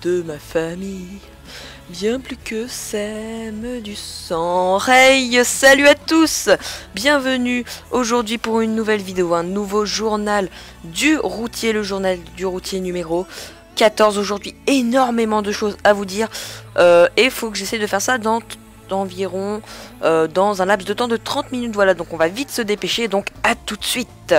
de ma famille, bien plus que sème du sang. Hey, salut à tous, bienvenue aujourd'hui pour une nouvelle vidéo, un nouveau journal du routier, le journal du routier numéro 14. Aujourd'hui, énormément de choses à vous dire et il faut que j'essaie de faire ça dans environ dans un laps de temps de 30 minutes. Voilà, donc on va vite se dépêcher, donc à tout de suite.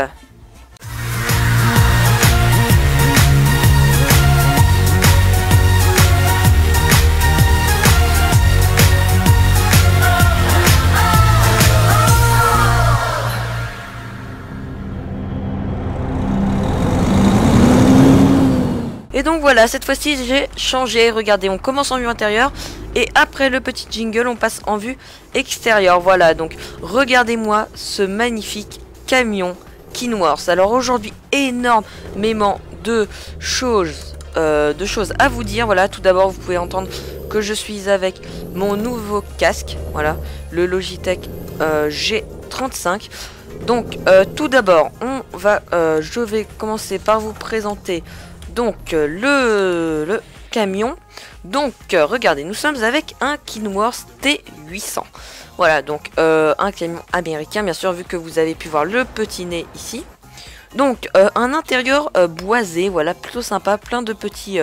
Et donc voilà, cette fois-ci j'ai changé, regardez, on commence en vue intérieure et après le petit jingle on passe en vue extérieure. Voilà, donc regardez-moi ce magnifique camion Kenworth. Alors aujourd'hui, énormément de choses à vous dire. Voilà, tout d'abord vous pouvez entendre que je suis avec mon nouveau casque, voilà, le Logitech G35. Donc tout d'abord je vais commencer par vous présenter donc le camion. Donc regardez, nous sommes avec un Kenworth T800. Voilà, donc un camion américain, bien sûr, vu que vous avez pu voir le petit nez ici. Donc un intérieur boisé, voilà, plutôt sympa, plein de petits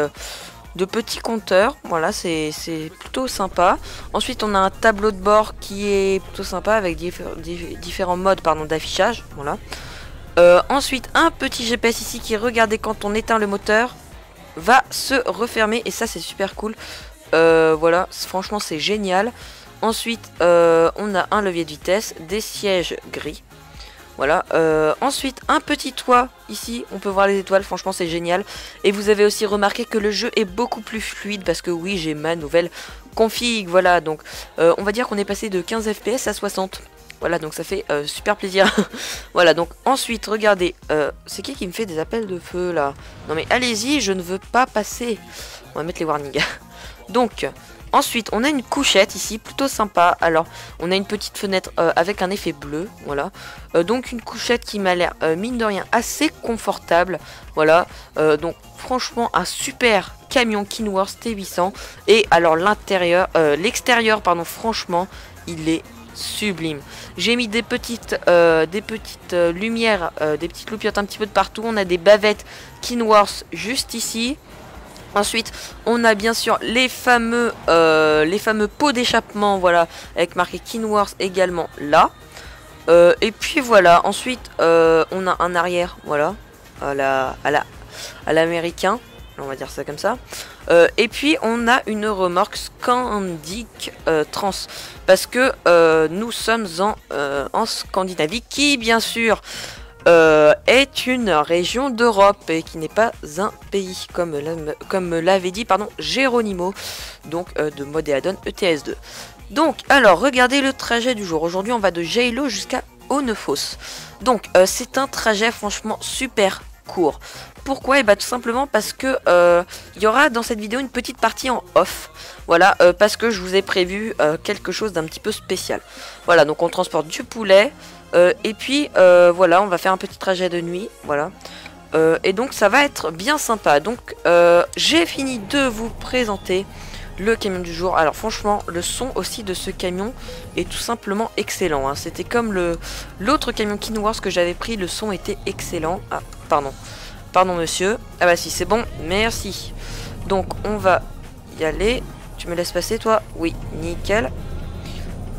compteurs. Voilà, c'est plutôt sympa. Ensuite on a un tableau de bord qui est plutôt sympa avec différents modes d'affichage. Voilà. Ensuite un petit GPS ici qui, regardez, quand on éteint le moteur va se refermer et ça c'est super cool. Voilà, franchement c'est génial. Ensuite on a un levier de vitesse, des sièges gris. Voilà, ensuite un petit toit ici, on peut voir les étoiles, franchement c'est génial. Et vous avez aussi remarqué que le jeu est beaucoup plus fluide parce que oui, j'ai ma nouvelle config. Voilà, donc on va dire qu'on est passé de 15 fps à 60. Voilà, donc ça fait super plaisir. Voilà, donc ensuite, regardez, c'est qui me fait des appels de feu là? Non mais allez-y, je ne veux pas passer. On va mettre les warnings. Donc, ensuite, on a une couchette ici, plutôt sympa. Alors, on a une petite fenêtre avec un effet bleu, voilà. Donc une couchette qui m'a l'air, mine de rien, assez confortable. Voilà, donc franchement, un super camion Kenworth T800. Et alors l'intérieur, l'extérieur, pardon, franchement, il est sublime. J'ai mis des petites lumières, des petites loupiottes un petit peu de partout. On a des bavettes Kenworth juste ici. Ensuite on a bien sûr les fameux pots d'échappement, voilà, avec marqué Kenworth également là. Et puis voilà, ensuite on a un arrière, voilà, à l'américain, on va dire ça comme ça. Et puis on a une remorque Scandic Trans, parce que nous sommes en Scandinavie, qui bien sûr est une région d'Europe et qui n'est pas un pays, comme l'avait dit Geronimo, donc de Modéadon ETS2. Donc alors regardez le trajet du jour. Aujourd'hui on va de Geilo jusqu'à Onnefoss. Donc c'est un trajet franchement super court. Pourquoi? Et bah tout simplement parce que il y aura dans cette vidéo une petite partie en off. Voilà, parce que je vous ai prévu quelque chose d'un petit peu spécial. Voilà, donc on transporte du poulet et puis voilà, on va faire un petit trajet de nuit. Voilà, et donc ça va être bien sympa. Donc j'ai fini de vous présenter le camion du jour. Alors franchement, le son aussi de ce camion est tout simplement excellent, hein. C'était comme l'autre camion Kenworth que j'avais pris, le son était excellent. Ah, pardon monsieur. Ah bah si, c'est bon, merci. Donc on va y aller. Tu me laisses passer toi? Oui, nickel.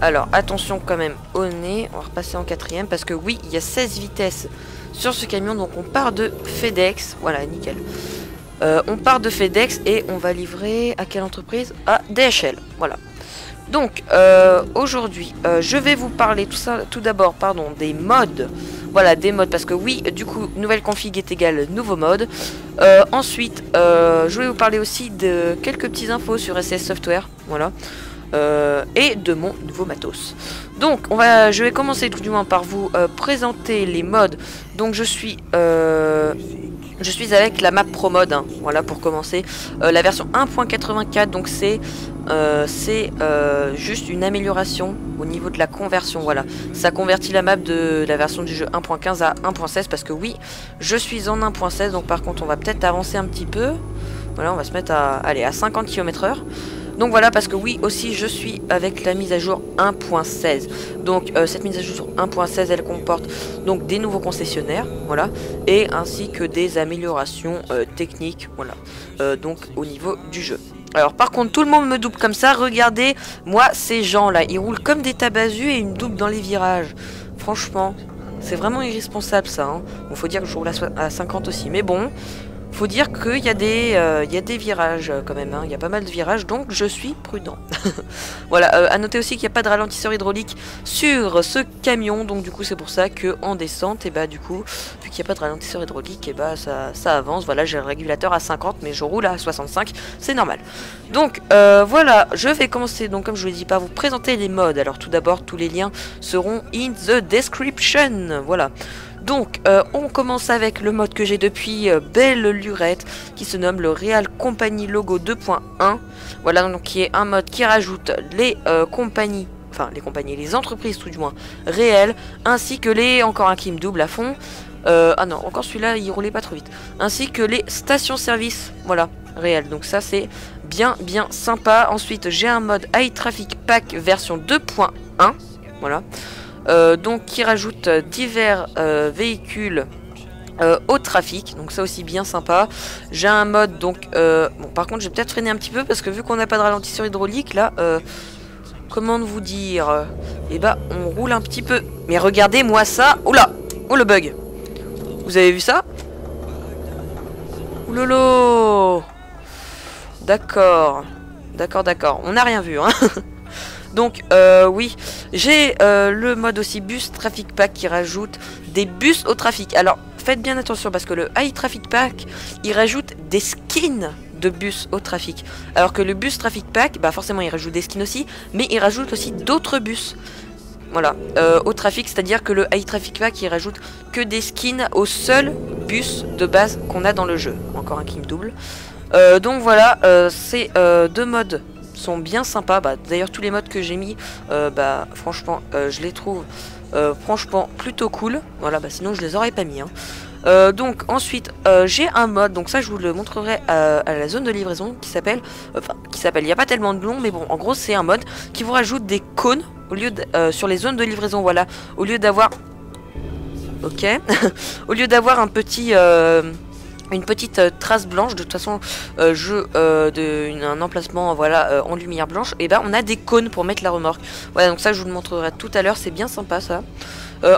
Alors attention quand même au nez. On va repasser en quatrième parce que oui, il y a 16 vitesses sur ce camion. Donc on part de FedEx. Voilà, nickel. On part de FedEx et on va livrer à quelle entreprise? À DHL. Voilà. Donc aujourd'hui je vais vous parler tout d'abord des modes. Voilà, des modes, parce que oui, du coup, nouvelle config est égale nouveau mode. Ensuite je vais vous parler aussi de quelques petits infos sur SS Software. Voilà, et de mon nouveau matos. Donc je vais commencer tout du moins par vous présenter les modes. Donc je suis avec la map Pro Mode, hein, voilà, pour commencer. La version 1.84, donc c'est juste une amélioration au niveau de la conversion. Voilà, ça convertit la map de la version du jeu 1.15 à 1.16, parce que oui, je suis en 1.16. donc par contre on va peut-être avancer un petit peu. Voilà, on va se mettre à, allez, à 50 km/h. Donc voilà, parce que oui, aussi, je suis avec la mise à jour 1.16. Donc cette mise à jour 1.16, elle comporte donc des nouveaux concessionnaires, voilà, et ainsi que des améliorations techniques, voilà, donc au niveau du jeu. Alors par contre, tout le monde me double comme ça. Regardez, moi, ces gens-là, ils roulent comme des tabasus et ils me doublent dans les virages. Franchement, c'est vraiment irresponsable ça. Hein. Bon, faut dire que je roule à 50 aussi, mais bon... Faut dire qu'il y a des virages quand même, hein. Il y a pas mal de virages, donc je suis prudent. Voilà, à noter aussi qu'il n'y a pas de ralentisseur hydraulique sur ce camion, donc du coup c'est pour ça que en descente, et bah du coup, vu qu'il n'y a pas de ralentisseur hydraulique, et bah ça avance. Voilà, j'ai le régulateur à 50, mais je roule à 65, c'est normal. Donc voilà, je vais commencer, donc comme je vous l'ai dit, par vous présenter les modes. Alors tout d'abord, tous les liens seront in the description, voilà. Donc, on commence avec le mode que j'ai depuis belle lurette, qui se nomme le Real Company Logo 2.1. Voilà, donc qui est un mode qui rajoute les compagnies, enfin les compagnies, les entreprises tout du moins, réelles, ainsi que les, encore un qui me double à fond, ah non, encore celui-là, il roulait pas trop vite, ainsi que les stations-service, voilà, réelles. Donc ça, c'est bien sympa. Ensuite, j'ai un mode High Traffic Pack version 2.1, voilà. Donc qui rajoute divers véhicules au trafic, donc ça aussi bien sympa. J'ai un mode donc bon, par contre je vais peut-être freiner un petit peu parce que vu qu'on n'a pas de ralentisseur hydraulique là, comment vous dire, et bah on roule un petit peu, mais regardez moi ça. Oula, oh le bug, vous avez vu ça? Oulolo, d'accord, on n'a rien vu hein. Donc oui, j'ai le mode aussi bus traffic pack qui rajoute des bus au trafic. Alors faites bien attention parce que le high traffic pack, il rajoute des skins de bus au trafic. Alors que le bus traffic pack, bah forcément il rajoute des skins aussi, mais il rajoute aussi d'autres bus. Voilà, au trafic, c'est-à-dire que le high traffic pack, il rajoute que des skins au seul bus de base qu'on a dans le jeu. Encore un qui me double. Donc voilà, ces deux modes sont bien sympas. Bah, d'ailleurs tous les modes que j'ai mis, bah franchement je les trouve franchement plutôt cool. Voilà, bah sinon je les aurais pas mis hein. Donc ensuite j'ai un mode, donc ça je vous le montrerai à la zone de livraison, qui s'appelle, il n'y a pas tellement de long, mais bon en gros c'est un mode qui vous rajoute des cônes au lieu de, sur les zones de livraison. Voilà, au lieu d'avoir ok au lieu d'avoir un petit une petite trace blanche, de toute façon un emplacement voilà en lumière blanche, et ben on a des cônes pour mettre la remorque. Voilà, donc ça je vous le montrerai tout à l'heure, c'est bien sympa ça.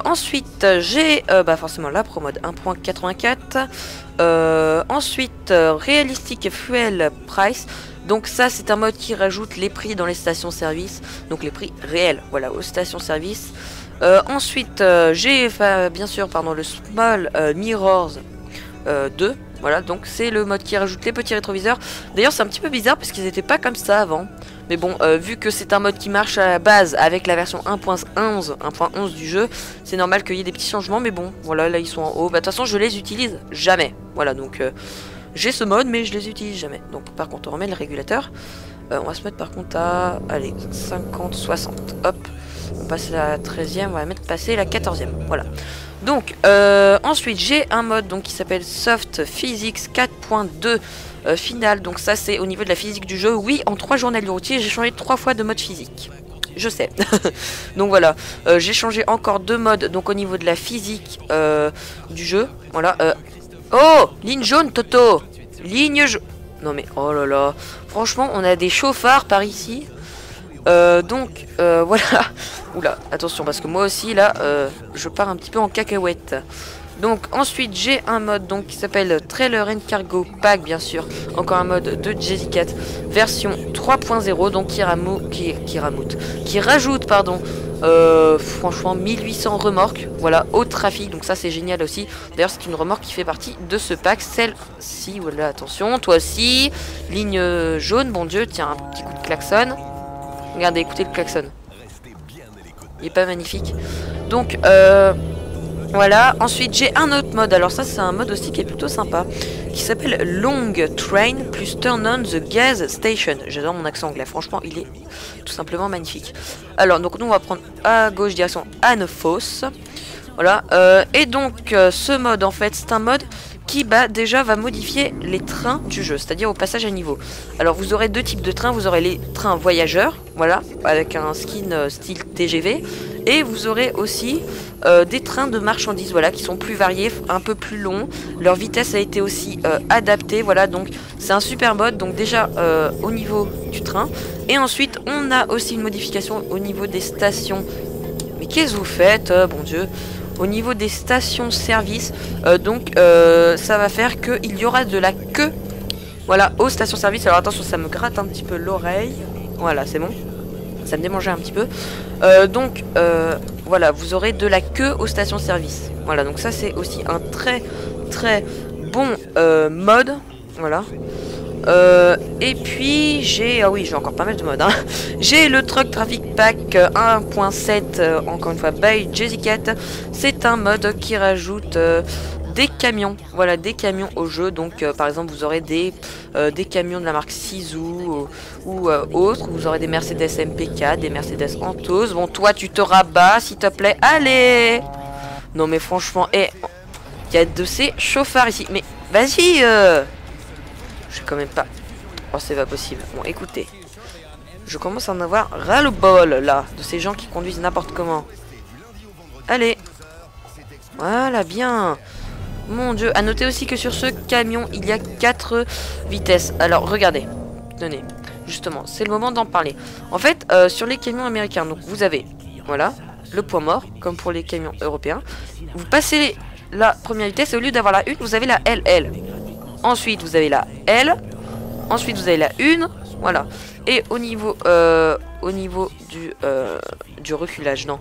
Ensuite j'ai bah forcément la Pro Mode 1.84. Ensuite Realistic Fuel Price. Donc ça c'est un mode qui rajoute les prix dans les stations-service, donc les prix réels, voilà, aux stations-service. Ensuite j'ai bien sûr pardon le Small Mirrors 2, voilà, donc c'est le mode qui rajoute les petits rétroviseurs. D'ailleurs c'est un petit peu bizarre parce qu'ils n'étaient pas comme ça avant, mais bon vu que c'est un mode qui marche à la base avec la version 1.11 du jeu, c'est normal qu'il y ait des petits changements, mais bon voilà, là ils sont en haut. Bah de toute façon je les utilise jamais, voilà, donc j'ai ce mode mais je les utilise jamais. Donc par contre on remet le régulateur, on va se mettre par contre à, allez, 50-60, hop, on passe la 13e, on va mettre passer la 14e, voilà. Donc ensuite j'ai un mode donc qui s'appelle Soft Physics 4.2 final. Donc ça c'est au niveau de la physique du jeu. Oui, en 3 journées de routier j'ai changé 3 fois de mode physique, je sais. Donc voilà, j'ai changé encore 2 modes donc au niveau de la physique du jeu. Voilà, oh, ligne jaune Toto, ligne jaune. Non mais oh là là, franchement on a des chauffards par ici. Donc voilà. Oula, attention parce que moi aussi là je pars un petit peu en cacahuète. Donc ensuite j'ai un mode donc qui s'appelle Trailer and Cargo Pack, bien sûr. Encore un mode de Jessicat version 3.0, donc qui rajoute pardon franchement 1800 remorques, voilà, au trafic. Donc ça c'est génial aussi. D'ailleurs c'est une remorque qui fait partie de ce pack, celle-ci. Voilà, attention, toi aussi, ligne jaune, bon Dieu, tiens, un petit coup de klaxon. Regardez, écoutez le klaxon. Il est pas magnifique. Donc voilà, ensuite j'ai un autre mode. Alors ça c'est un mode aussi qui est plutôt sympa, qui s'appelle Long Train plus Turn on the Gas Station. J'adore mon accent anglais, franchement il est tout simplement magnifique. Alors donc nous on va prendre à gauche direction Annefoss. Voilà, et donc ce mode en fait c'est un mode qui déjà va modifier les trains du jeu, c'est-à-dire au passage à niveau. Alors vous aurez deux types de trains, vous aurez les trains voyageurs, voilà, avec un skin style TGV, et vous aurez aussi des trains de marchandises, voilà, qui sont plus variés, un peu plus longs. Leur vitesse a été aussi adaptée, voilà, donc c'est un super mode, donc déjà au niveau du train. Et ensuite on a aussi une modification au niveau des stations. Mais qu'est-ce que vous faites, bon Dieu? Au niveau des stations-service, ça va faire qu'il y aura de la queue, voilà, aux stations-service. Alors attention, ça me gratte un petit peu l'oreille. Voilà, c'est bon. Ça me démangeait un petit peu. Voilà, vous aurez de la queue aux stations-service. Voilà, donc ça c'est aussi un très très bon mode. Voilà. Et puis j'ai... Ah oui, j'ai encore pas mal de modes, hein. J'ai le Truck Traffic Pack 1.7, encore une fois, by Jessicat. C'est un mode qui rajoute des camions. Voilà, des camions au jeu. Donc, par exemple, vous aurez des camions de la marque Sisu ou autres. Vous aurez des Mercedes MPK, des Mercedes Antos. Bon, toi, tu te rabats, s'il te plaît. Allez! Non, mais franchement, il y a de ces chauffards ici. Mais vas-y je sais quand même pas. Oh, c'est pas possible. Bon, écoutez. Je commence à en avoir ras-le-bol, là. De ces gens qui conduisent n'importe comment. Allez. Voilà, bien. Mon Dieu. À noter aussi que sur ce camion, il y a 4 vitesses. Alors, regardez. Tenez. Justement, c'est le moment d'en parler. En fait, sur les camions américains, donc vous avez, voilà, le point mort, comme pour les camions européens. Vous passez la première vitesse et au lieu d'avoir la 1, vous avez la LL. Ensuite, vous avez la L. Ensuite, vous avez la 1. Voilà. Et au niveau du reculage, non.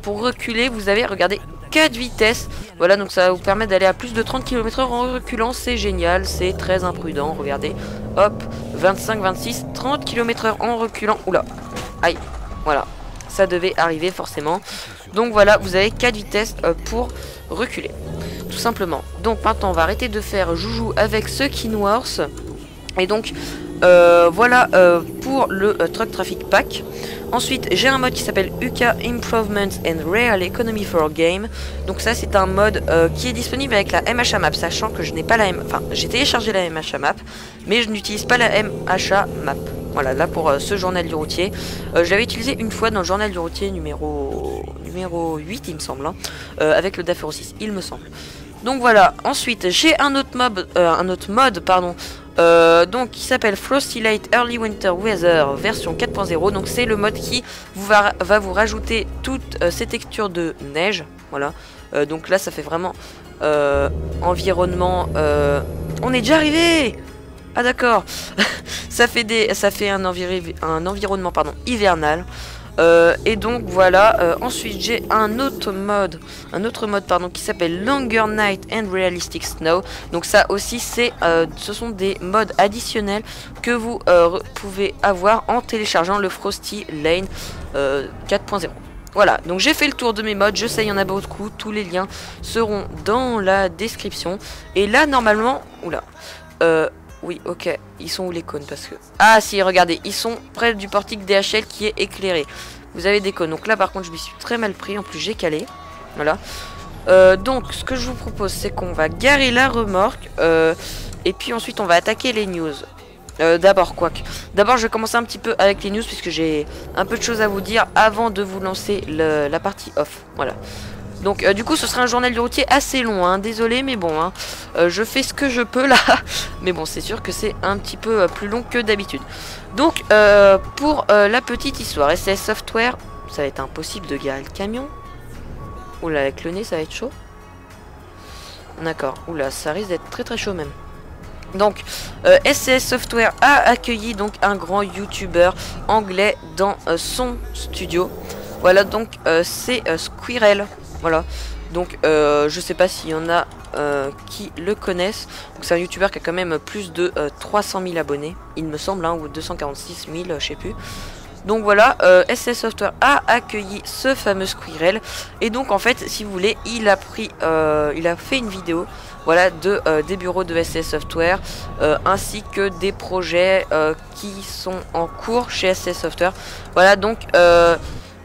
Pour reculer, vous avez, regardez, 4 vitesses. Voilà, donc ça va vous permettre d'aller à plus de 30 km/h en reculant. C'est génial, c'est très imprudent. Regardez. Hop, 25, 26, 30 km/h en reculant. Oula. Aïe. Voilà. Ça devait arriver forcément. Donc voilà, vous avez 4 vitesses pour reculer. Tout simplement. Donc maintenant on va arrêter de faire joujou avec ce Kinworth. Et donc voilà pour le Truck Traffic Pack. Ensuite j'ai un mode qui s'appelle UK Improvements and Real Economy for Game. Donc ça c'est un mode qui est disponible avec la MHA Map, sachant que je n'ai pas la Enfin j'ai téléchargé la MHA Map, mais je n'utilise pas la MHA Map. Voilà, là pour ce journal du routier. Je l'avais utilisé une fois dans le journal du routier numéro 8 il me semble, hein, avec le DAF 06 il me semble. Donc voilà, ensuite j'ai un autre mode donc qui s'appelle Frosty Light Early Winter Weather version 4.0. Donc c'est le mode qui va vous rajouter toutes ces textures de neige. Voilà, donc là ça fait vraiment environnement... On est déjà arrivé. Ah d'accord. ça fait un environnement hivernal. Et donc voilà, ensuite j'ai un autre mode qui s'appelle Longer Night and Realistic Snow. Donc ça aussi ce sont des modes additionnels que vous pouvez avoir en téléchargeant le Frosty Lane 4.0. Voilà, donc j'ai fait le tour de mes modes, je sais il y en a beaucoup, tous les liens seront dans la description. Et là normalement, oula, oui, ok, ils sont où les cônes? Parce que... Ah si, regardez, ils sont près du portique DHL qui est éclairé. Vous avez des cônes, donc là par contre je m'y suis très mal pris, en plus j'ai calé. Voilà. Donc ce que je vous propose c'est qu'on va garer la remorque et puis ensuite on va attaquer les news. D'abord je vais commencer un petit peu avec les news puisque j'ai un peu de choses à vous dire avant de vous lancer la partie off. Voilà. Donc du coup ce sera un journal du routier assez long, hein, désolé mais bon, hein, je fais ce que je peux là. Mais bon c'est sûr que c'est un petit peu plus long que d'habitude. Donc pour la petite histoire, SCS Software, ça va être impossible de garer le camion. Oula, avec le nez ça va être chaud. D'accord, oula, ça risque d'être très très chaud même. Donc SCS Software a accueilli donc un grand youtubeur anglais dans son studio. Voilà, donc c'est Squirrel. Voilà, donc je sais pas s'il y en a qui le connaissent. Donc c'est un youtubeur qui a quand même plus de 300 000 abonnés, il me semble, hein, ou 246 000, je sais plus. Donc voilà, SCS Software a accueilli ce fameux Squirrel. Et donc en fait, si vous voulez, il a fait une vidéo, voilà, des bureaux de SCS Software, ainsi que des projets qui sont en cours chez SCS Software. Voilà, donc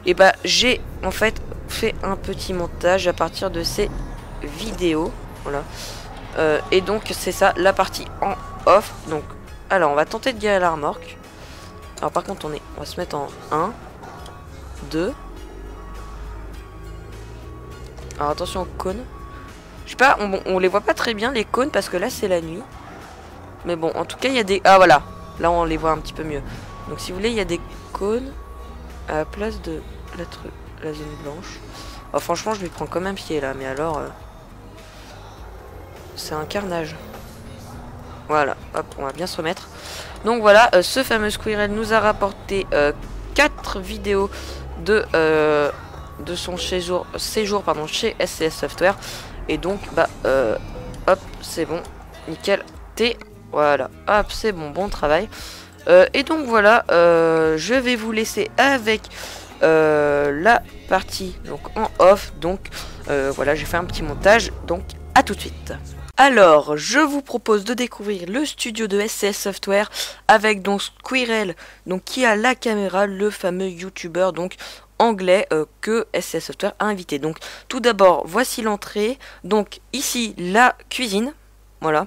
et bah j'ai en fait fait un petit montage à partir de ces vidéos. Voilà, Et donc c'est ça la partie en off. Donc alors on va tenter de garer la remorque. Alors par contre on va se mettre en 1, 2. Alors attention aux cônes. Je sais pas, on les voit pas très bien les cônes parce que là c'est la nuit. Mais bon, en tout cas il y a des... Ah voilà, là on les voit un petit peu mieux. Donc si vous voulez, il y a des cônes à la place de la zone blanche. Oh, franchement je lui prends comme un pied là, mais alors... c'est un carnage. Voilà, hop, on va bien se remettre. Donc voilà, ce fameux Squirrel nous a rapporté 4 vidéos de son séjour chez SCS Software. Et donc, bah, hop, c'est bon, nickel, voilà, hop, c'est bon, bon travail. Et donc voilà, je vais vous laisser avec la partie donc en off. Donc voilà, j'ai fait un petit montage, donc à tout de suite. Alors, je vous propose de découvrir le studio de SCS Software avec donc Squirrel, donc qui a la caméra, le fameux YouTuber donc anglais que SCS Software a invité. Donc tout d'abord, voici l'entrée. Donc ici la cuisine, voilà.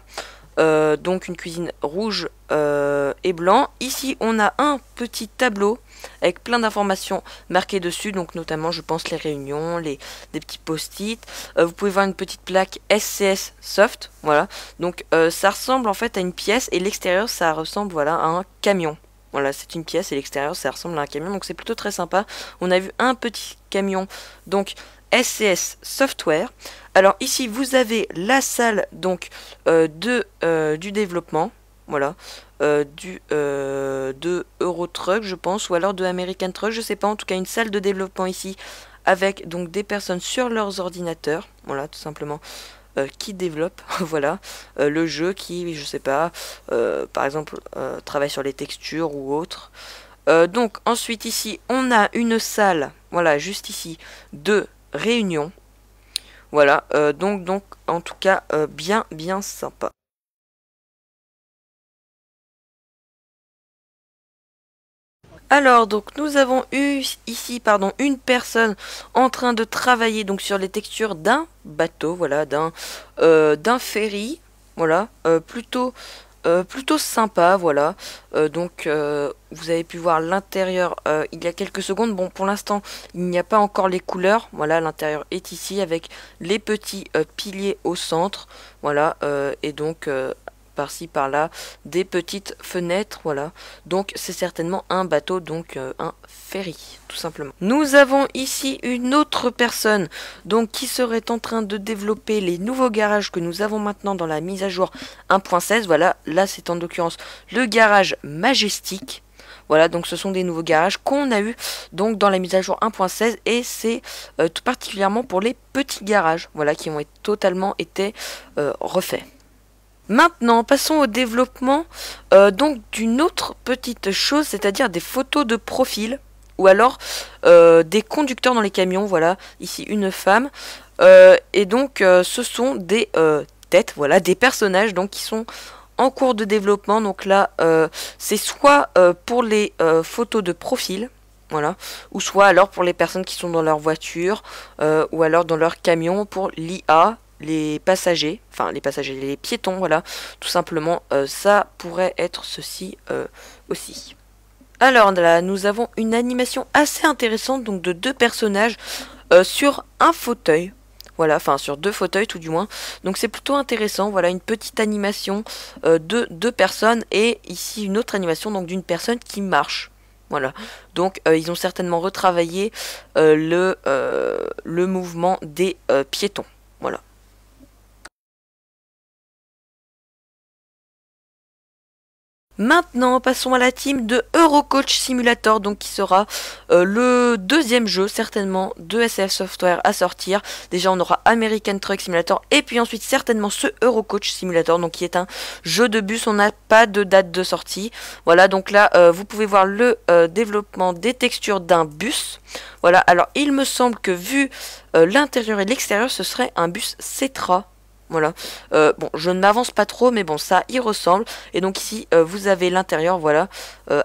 Donc une cuisine rouge et blanc. Ici on a un petit tableau avec plein d'informations marquées dessus, donc notamment je pense les réunions, des petits post-it. Vous pouvez voir une petite plaque SCS Soft, voilà. Donc ça ressemble en fait à une pièce et l'extérieur ça ressemble voilà à un camion. Voilà, c'est une pièce et l'extérieur ça ressemble à un camion, donc c'est plutôt très sympa. On a vu un petit camion, donc SCS Software. Alors ici vous avez la salle donc du développement, voilà, de Euro Truck je pense, ou alors de American Truck, je sais pas, en tout cas une salle de développement ici avec donc des personnes sur leurs ordinateurs, voilà tout simplement. Qui développe voilà le jeu, qui je sais pas par exemple travaille sur les textures ou autre. Donc ensuite ici on a une salle, voilà juste ici, de réunion, voilà donc en tout cas bien sympa. Alors donc nous avons eu ici une personne en train de travailler donc sur les textures d'un bateau, voilà, d'un ferry, voilà, plutôt sympa, voilà. Donc vous avez pu voir l'intérieur il y a quelques secondes. Bon, pour l'instant il n'y a pas encore les couleurs, voilà, l'intérieur est ici avec les petits piliers au centre, voilà, et donc par-ci par-là des petites fenêtres, voilà. Donc c'est certainement un bateau, donc un ferry tout simplement. Nous avons ici une autre personne donc qui serait en train de développer les nouveaux garages que nous avons maintenant dans la mise à jour 1.16. voilà, là c'est en l'occurrence le garage Majestic. Voilà, donc ce sont des nouveaux garages qu'on a eu donc dans la mise à jour 1.16 et c'est tout particulièrement pour les petits garages, voilà, qui ont totalement été refaits. Maintenant, passons au développement donc d'une autre petite chose, c'est-à-dire des photos de profil ou alors des conducteurs dans les camions. Voilà, ici une femme et donc ce sont des têtes, voilà, des personnages donc qui sont en cours de développement. Donc là, c'est soit pour les photos de profil, voilà, ou soit alors pour les personnes qui sont dans leur voiture ou alors dans leur camion pour l'IA. Les passagers, les piétons, voilà, tout simplement, ça pourrait être ceci aussi. Alors là, nous avons une animation assez intéressante, donc de deux personnages sur un fauteuil, voilà, enfin sur deux fauteuils tout du moins, donc c'est plutôt intéressant, voilà, une petite animation de deux personnes, et ici une autre animation, donc d'une personne qui marche. Voilà, donc ils ont certainement retravaillé le mouvement des piétons, voilà. Maintenant, passons à la team de Eurocoach Simulator, donc qui sera le deuxième jeu certainement de SCS Software à sortir. Déjà, on aura American Truck Simulator et puis ensuite certainement ce Eurocoach Simulator, donc qui est un jeu de bus. On n'a pas de date de sortie. Voilà, donc là, vous pouvez voir le développement des textures d'un bus. Voilà, alors il me semble que vu l'intérieur et l'extérieur, ce serait un bus Cetra. Voilà, bon, je ne m'avance pas trop, mais bon, ça y ressemble. Et donc ici, vous avez l'intérieur, voilà,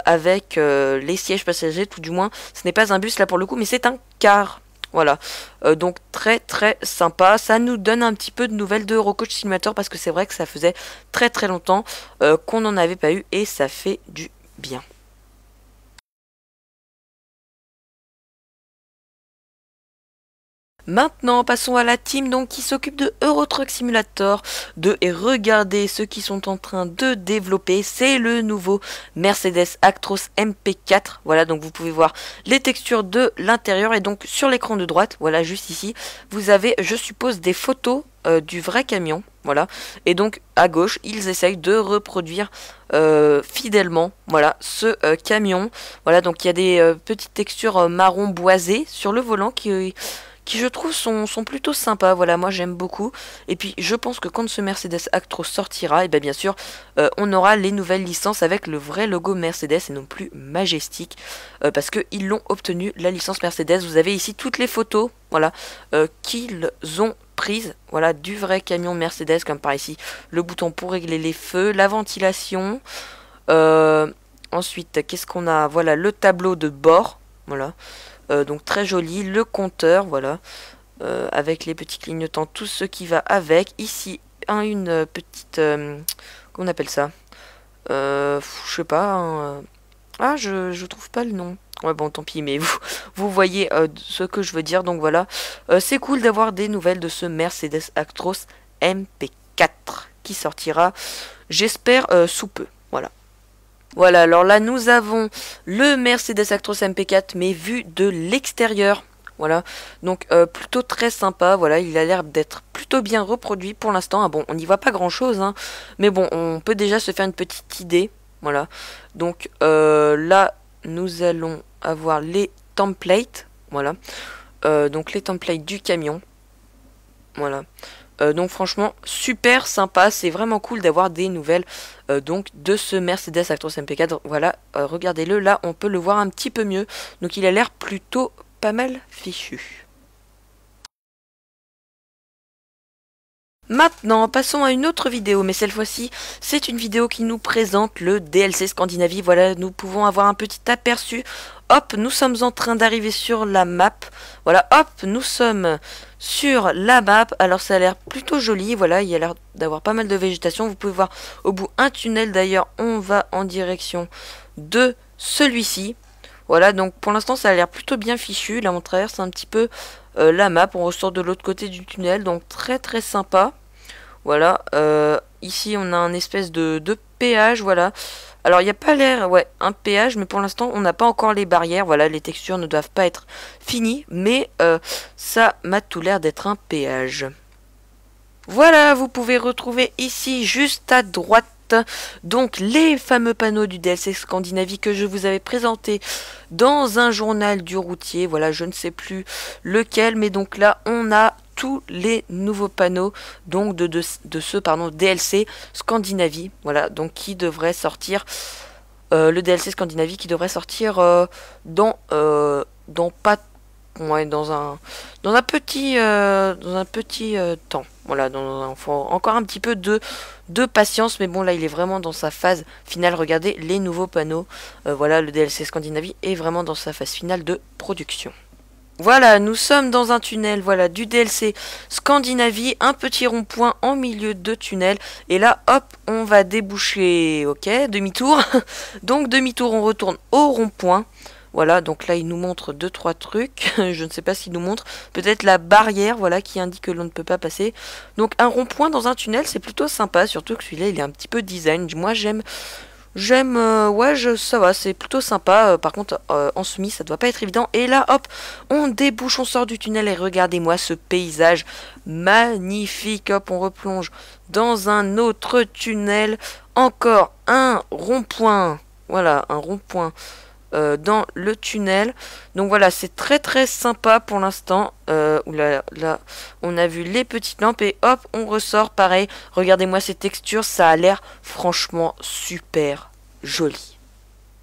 avec les sièges passagers, tout du moins. Ce n'est pas un bus là pour le coup, mais c'est un car. Voilà, donc très très sympa. Ça nous donne un petit peu de nouvelles de Eurocoach Simulator parce que c'est vrai que ça faisait très très longtemps qu'on n'en avait pas eu et ça fait du bien. Maintenant, passons à la team donc qui s'occupe de Euro Truck Simulator 2 et regardez ce qu'ils sont en train de développer, c'est le nouveau Mercedes Actros MP4. Voilà, donc vous pouvez voir les textures de l'intérieur et donc sur l'écran de droite, voilà juste ici, vous avez, je suppose, des photos du vrai camion. Voilà, et donc à gauche, ils essayent de reproduire fidèlement, voilà, ce camion. Voilà, donc il y a des petites textures marron boisées sur le volant qui je trouve sont plutôt sympas. Voilà, moi j'aime beaucoup. Et puis je pense que quand ce Mercedes Actros sortira, et bien bien sûr, on aura les nouvelles licences avec le vrai logo Mercedes et non plus Majestic, parce qu'ils l'ont obtenu, la licence Mercedes. Vous avez ici toutes les photos, voilà, qu'ils ont prises, voilà, du vrai camion Mercedes, comme par ici, le bouton pour régler les feux, la ventilation. Ensuite, qu'est-ce qu'on a? Voilà, le tableau de bord, voilà. Donc très joli, le compteur, voilà, avec les petits clignotants, tout ce qui va avec. Ici, une petite, comment on appelle ça? Je sais pas. Ah, je trouve pas le nom. Ouais, bon, tant pis, mais vous voyez ce que je veux dire. Donc voilà, c'est cool d'avoir des nouvelles de ce Mercedes Actros MP4 qui sortira, j'espère, sous peu. Voilà. Voilà, alors là nous avons le Mercedes Actros MP4 mais vu de l'extérieur. Voilà, donc plutôt très sympa. Voilà, il a l'air d'être plutôt bien reproduit pour l'instant. Ah bon, on n'y voit pas grand chose, hein, mais bon, on peut déjà se faire une petite idée. Voilà, donc là nous allons avoir les templates. Voilà, donc les templates du camion. Voilà. Donc franchement super sympa, c'est vraiment cool d'avoir des nouvelles donc de ce Mercedes Actros MP4. Voilà, regardez-le, là on peut le voir un petit peu mieux, donc il a l'air plutôt pas mal fichu. Maintenant, passons à une autre vidéo, mais cette fois-ci, c'est une vidéo qui nous présente le DLC Scandinavie. Voilà, nous pouvons avoir un petit aperçu. Hop, nous sommes en train d'arriver sur la map. Voilà, hop, nous sommes sur la map. Alors, ça a l'air plutôt joli. Voilà, il y a l'air d'avoir pas mal de végétation. Vous pouvez voir au bout un tunnel. D'ailleurs, on va en direction de celui-ci. Voilà, donc pour l'instant, ça a l'air plutôt bien fichu. Là, on traverse un petit peu la map. On ressort de l'autre côté du tunnel. Donc, très très sympa. Voilà, ici on a un espèce de péage, voilà. Alors il n'y a pas l'air, ouais, un péage, mais pour l'instant on n'a pas encore les barrières, voilà, les textures ne doivent pas être finies, mais ça m'a tout l'air d'être un péage. Voilà, vous pouvez retrouver ici, juste à droite, donc les fameux panneaux du DLC Scandinavie que je vous avais présenté dans un journal du routier. Voilà, je ne sais plus lequel, mais donc là on a tous les nouveaux panneaux donc de ce DLC Scandinavie. Voilà, donc qui devrait sortir, le DLC Scandinavie qui devrait sortir dans pas, ouais, dans un petit temps. Voilà, faut encore un petit peu de patience, mais bon là il est vraiment dans sa phase finale. Regardez les nouveaux panneaux. Voilà, le DLC Scandinavie est vraiment dans sa phase finale de production. Voilà, nous sommes dans un tunnel, voilà, du DLC Scandinavie, un petit rond-point en milieu de tunnel, et là, hop, on va déboucher, ok, demi-tour, donc demi-tour, on retourne au rond-point, voilà, donc là, il nous montre 2-3 trucs, je ne sais pas s'il nous montre, peut-être la barrière, voilà, qui indique que l'on ne peut pas passer, donc un rond-point dans un tunnel, c'est plutôt sympa, surtout que celui-là, il est un petit peu design, moi, j'aime, ouais, ça va, c'est plutôt sympa. Par contre, en semi, ça doit pas être évident. Et là, hop, on débouche, on sort du tunnel et regardez-moi ce paysage magnifique. Hop, on replonge dans un autre tunnel. Encore un rond-point. Voilà, un rond-point dans le tunnel. Donc voilà, c'est très très sympa pour l'instant. Là, on a vu les petites lampes et hop, on ressort pareil. Regardez-moi ces textures, ça a l'air franchement super joli.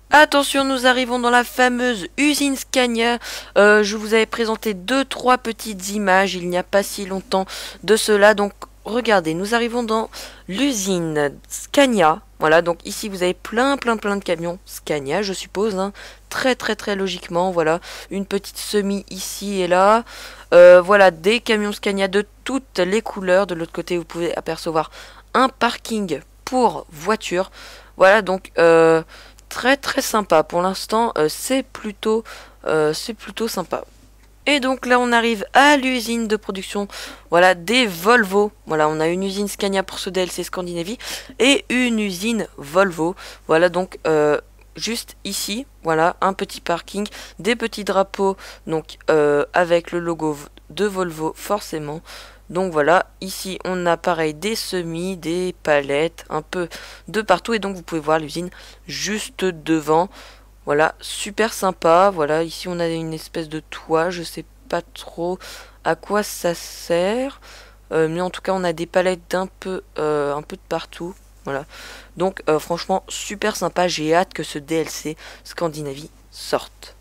Attention, nous arrivons dans la fameuse usine Scania. Je vous avais présenté 2-3 petites images il n'y a pas si longtemps de cela. Donc regardez, nous arrivons dans l'usine Scania. Voilà, donc ici vous avez plein de camions Scania, je suppose, hein, très logiquement. Voilà, une petite semi ici et là. Voilà, des camions Scania de toutes les couleurs. De l'autre côté, vous pouvez apercevoir un parking pour voitures. Voilà, donc très sympa. Pour l'instant, c'est plutôt sympa. Et donc là on arrive à l'usine de production, voilà, des Volvo. Voilà, on a une usine Scania pour ce DLC Scandinavie et une usine Volvo. Voilà, donc juste ici, voilà, un petit parking, des petits drapeaux, donc avec le logo de Volvo forcément. Donc voilà, ici on a pareil des semis, des palettes, un peu de partout. Et donc vous pouvez voir l'usine juste devant. Voilà, super sympa. Voilà, ici on a une espèce de toit. Je sais pas trop à quoi ça sert. Mais en tout cas, on a des palettes un peu de partout. Voilà. Donc franchement, super sympa. J'ai hâte que ce DLC Scandinavie sorte.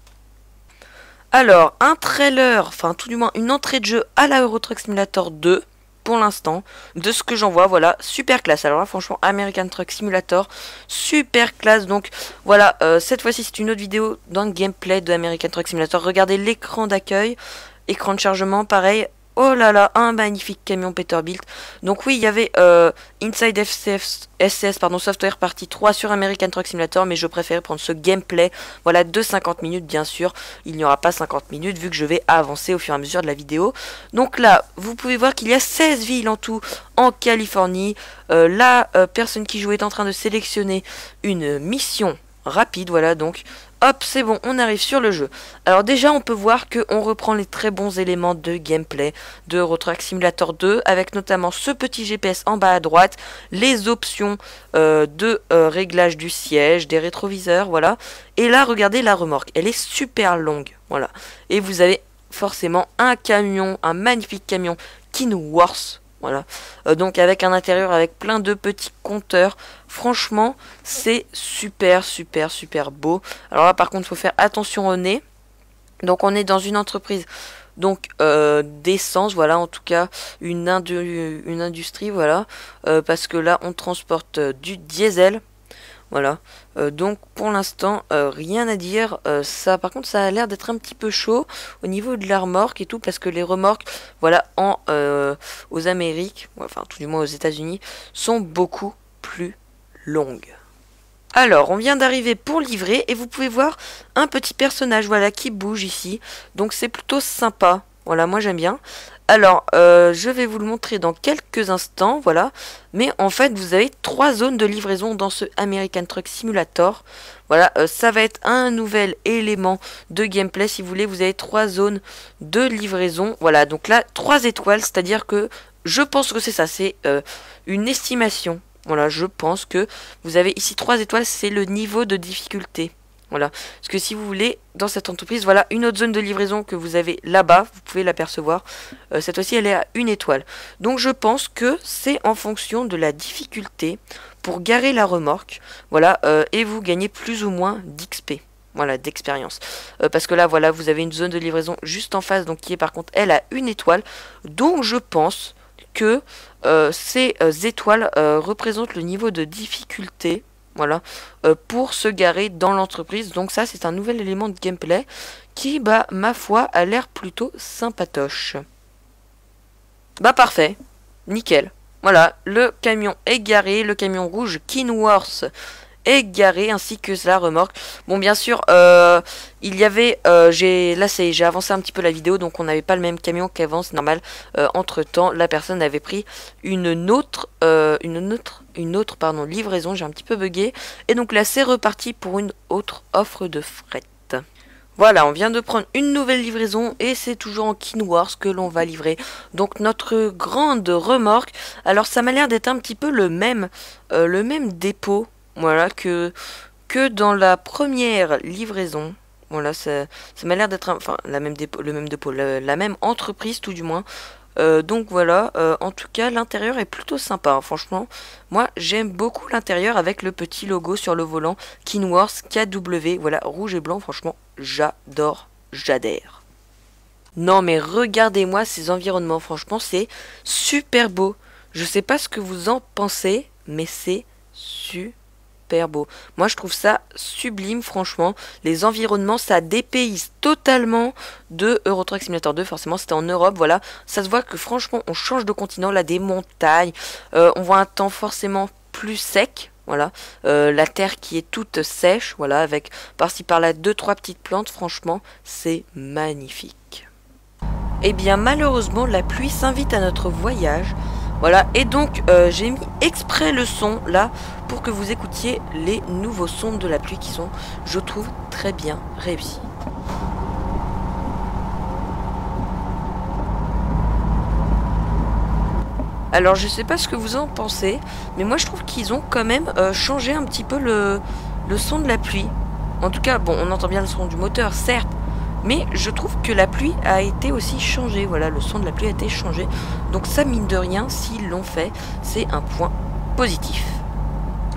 Alors, un trailer, enfin tout du moins une entrée de jeu à la Euro Truck Simulator 2. Pour l'instant, de ce que j'en vois, voilà, super classe. Alors là, franchement, American Truck Simulator, super classe. Donc voilà, cette fois-ci, c'est une autre vidéo d'un gameplay de American Truck Simulator. Regardez l'écran d'accueil, écran de chargement, pareil. Oh là là, un magnifique camion Peterbilt. Donc oui, il y avait Inside SCS, pardon, Software Partie 3 sur American Truck Simulator, mais je préfère prendre ce gameplay, voilà, de 50 minutes, bien sûr. Il n'y aura pas 50 minutes, vu que je vais avancer au fur et à mesure de la vidéo. Donc là, vous pouvez voir qu'il y a 16 villes en tout en Californie. La personne qui joue est en train de sélectionner une mission rapide, voilà, donc hop, c'est bon, on arrive sur le jeu. Alors déjà, on peut voir qu'on reprend les très bons éléments de gameplay de Euro Truck Simulator 2, avec notamment ce petit GPS en bas à droite, les options de réglage du siège, des rétroviseurs, voilà. Et là, regardez la remorque, elle est super longue, voilà. Et vous avez forcément un camion, un magnifique camion Kenworth. Voilà, donc avec un intérieur avec plein de petits compteurs. Franchement, c'est super beau. Alors là, par contre, il faut faire attention au nez. Donc on est dans une entreprise donc d'essence, voilà, en tout cas une industrie, voilà, parce que là on transporte du diesel. Voilà, donc pour l'instant rien à dire. Ça, par contre, ça a l'air d'être un petit peu chaud au niveau de la remorque et tout, parce que les remorques, voilà, aux Amériques, enfin tout du moins aux États-Unis, sont beaucoup plus longues. Alors, on vient d'arriver pour livrer et vous pouvez voir un petit personnage, voilà, qui bouge ici. Donc c'est plutôt sympa. Voilà, moi j'aime bien. Alors, je vais vous le montrer dans quelques instants, voilà. Mais en fait, vous avez 3 zones de livraison dans ce American Truck Simulator. Voilà, ça va être un nouvel élément de gameplay, si vous voulez. Vous avez 3 zones de livraison. Voilà, donc là, 3 étoiles, c'est-à-dire que je pense que c'est ça, c'est une estimation. Voilà, je pense que vous avez ici 3 étoiles, c'est le niveau de difficulté. Voilà, parce que si vous voulez, dans cette entreprise, voilà une autre zone de livraison que vous avez là-bas, vous pouvez l'apercevoir. Cette fois-ci, elle est à 1 étoile. Donc je pense que c'est en fonction de la difficulté pour garer la remorque. Voilà, et vous gagnez plus ou moins d'XP. Voilà, d'expérience. Parce que là, voilà, vous avez une zone de livraison juste en face, donc qui est par contre, elle, à 1 étoile. Donc je pense que ces étoiles représentent le niveau de difficulté, voilà, pour se garer dans l'entreprise. Donc ça, c'est un nouvel élément de gameplay qui, bah, ma foi, a l'air plutôt sympatoche. Bah parfait, nickel. Voilà, le camion est garé, le camion rouge Kenworth est garé, ainsi que la remorque. Bon, bien sûr, il y avait, j'ai avancé un petit peu la vidéo, donc on n'avait pas le même camion qu'avant, c'est normal. Entre temps, la personne avait pris une autre livraison. J'ai un petit peu bugué, et donc là c'est reparti pour une autre offre de fret. Voilà, on vient de prendre une nouvelle livraison et c'est toujours en Kenworth que l'on va livrer. Donc notre grande remorque. Alors ça m'a l'air d'être un petit peu le même dépôt, voilà, que dans la première livraison. Voilà, ça m'a l'air d'être enfin le même dépôt, la même entreprise tout du moins. Donc voilà, en tout cas l'intérieur est plutôt sympa, hein, franchement. Moi j'aime beaucoup l'intérieur avec le petit logo sur le volant Kenworth KW, voilà, rouge et blanc, franchement j'adore, j'adhère. Non mais regardez-moi ces environnements, franchement c'est super beau. Je sais pas ce que vous en pensez, mais c'est super beau. Moi, je trouve ça sublime, franchement. Les environnements, ça dépayse totalement de Euro Truck Simulator 2. Forcément, c'était en Europe, voilà. Ça se voit que, franchement, on change de continent, là, des montagnes. On voit un temps forcément plus sec. Voilà, la terre qui est toute sèche, voilà, avec par-ci par-là 2-3 petites plantes, franchement, c'est magnifique. Eh bien, malheureusement, la pluie s'invite à notre voyage, voilà, et donc j'ai mis exprès le son là pour que vous écoutiez les nouveaux sons de la pluie qui sont, je trouve, très bien réussis. Alors je sais pas ce que vous en pensez, mais moi je trouve qu'ils ont quand même changé un petit peu le son de la pluie. En tout cas, bon, on entend bien le son du moteur, certes, mais je trouve que la pluie a été aussi changée. Voilà, le son de la pluie a été changé. Donc ça, mine de rien, s'ils l'ont fait, c'est un point positif.